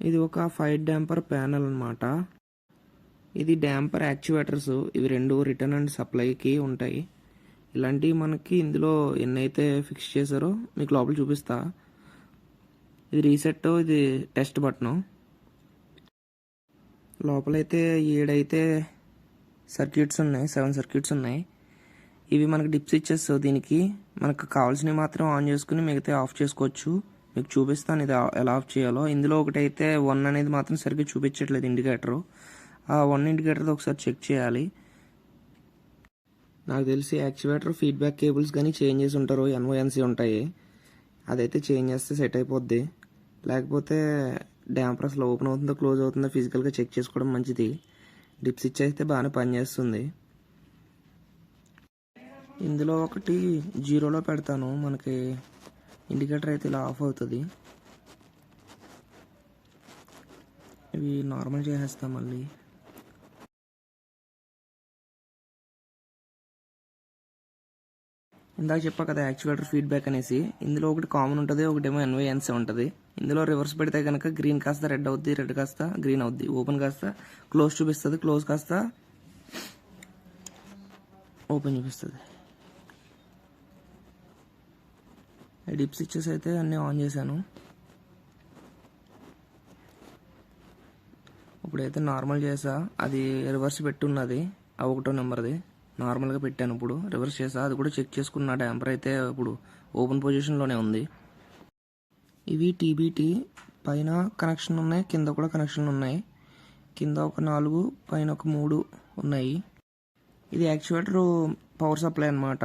ఇది ఒక fire damper panel అన్నమాట. ఇది డ్యాంపర్ యాక్చువేటర్స్. ఇవి రెండు రిటర్న్ అండ్ సప్లైకి ఉంటాయి. ఇలాంటివి మనకి ఇందులో ఎన్నైతే ఫిక్స్ చేశారో మీకు లోపల చూపిస్తా. ఇది రీసెట్, ఇది టెస్ట్ బటను. లోపలైతే 7 సర్క్యూట్స్ ఉన్నాయి, 7 సర్క్యూట్స్ ఉన్నాయి. ఇవి మనకి డిప్ స్విచెస్. దీనికి మనకు కావాల్సినవి మాత్రం ఆన్ చేసుకుని మిగతా ఆఫ్ చేసుకోవచ్చు. మీకు చూపిస్తాను ఇది ఎలా ఆఫ్ చేయాలో. ఇందులో ఒకటైతే 1 అనేది మాత్రం సరిగ్గా చూపించట్లేదు ఇండికేటరు. ఆ 1 ఇండికేటర్తో ఒకసారి చెక్ చేయాలి. నాకు తెలిసి యాక్చువేటర్ ఫీడ్బ్యాక్ కేబుల్స్ కానీ చేంజ్ చేసి ఉంటారు, NONC ఉంటాయి. అదైతే చేంజ్ చేస్తే సెట్ అయిపోద్ది. లేకపోతే డ్యాంపర్ అసలు ఓపెన్ అవుతుందో క్లోజ్ అవుతుందో ఫిజికల్గా చెక్ చేసుకోవడం మంచిది. డిప్ స్విచ్ అయితే బాగానే పనిచేస్తుంది. ఇందులో ఒకటి 0లో పెడతాను. మనకి ఇండికేటర్ అయితే ఇలా ఆఫ్ అవుతుంది. ఇవి నార్మల్ చేసేస్తాం మళ్ళీ. ఇందాక చెప్పా కదా యాక్చువేటర్ ఫీడ్బ్యాక్ అనేసి. ఇందులో ఒకటి కామన్ ఉంటుంది, ఒకటేమో NONC ఉంటుంది. ఇందులో రివర్స్ పెడితే కనుక గ్రీన్ కాస్త రెడ్ అవుద్ది, రెడ్ కాస్త గ్రీన్ అవుద్ది. ఓపెన్ కాస్త క్లోజ్ చూపిస్తుంది, క్లోజ్ కాస్త ఓపెన్ చూపిస్తుంది. డిప్ స్విచెస్ అయితే అన్నీ ఆన్ చేశాను. ఇప్పుడైతే నార్మల్ చేసా. అది రివర్స్ పెట్టున్నది, ఆ 1వ నెంబర్ది. నార్మల్గా పెట్టాను. ఇప్పుడు రివర్స్ చేసా, అది కూడా చెక్ చేసుకున్న. డ్యాంపర్ అయితే ఇప్పుడు ఓపెన్ పొజిషన్లోనే ఉంది. ఇవి TBT. పైన కనెక్షన్ ఉన్నాయి, కింద కూడా కనెక్షన్ ఉన్నాయి. కింద ఒక 4, పైన ఒక 3 ఉన్నాయి. ఇది యాక్చువేటర్ పవర్ సప్లై అన్నమాట.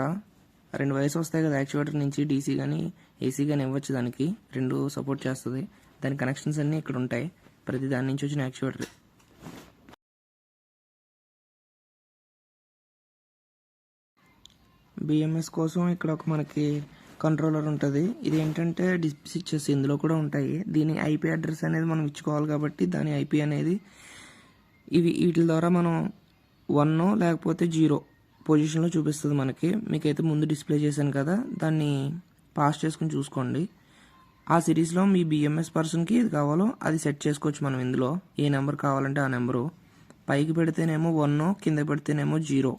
2 వైర్స్ వస్తాయి కదా యాక్చువేటర్ నుంచి, DC కానీ AC కానీ ఇవ్వచ్చు. దానికి 2 సపోర్ట్ చేస్తుంది. దాని కనెక్షన్స్ అన్నీ ఇక్కడ ఉంటాయి. ప్రతి దాని నుంచి వచ్చిన యాక్చువేటర్. BMS కోసం ఇక్కడ ఒక మనకి కంట్రోలర్ ఉంటుంది. ఇది ఏంటంటే డిప్ స్విచెస్ ఇందులో కూడా ఉంటాయి. దీని IP అడ్రస్ అనేది మనం ఇచ్చుకోవాలి కాబట్టి దాని IP అనేది వీటి ద్వారా మనం 1 లేకపోతే 0 పొజిషన్లో చూపిస్తుంది మనకి. మీకైతే ముందు డిస్ప్లే చేశాను కదా, దాన్ని పాస్ చేసుకుని చూసుకోండి. ఆ సిరీస్లో మీ BMS పర్సన్కి ఏది కావాలో అది సెట్ చేసుకోవచ్చు మనం. ఇందులో ఏ నెంబర్ కావాలంటే ఆ నెంబరు. పైకి పెడితేనేమో 1, కింద పెడితేనేమో 0.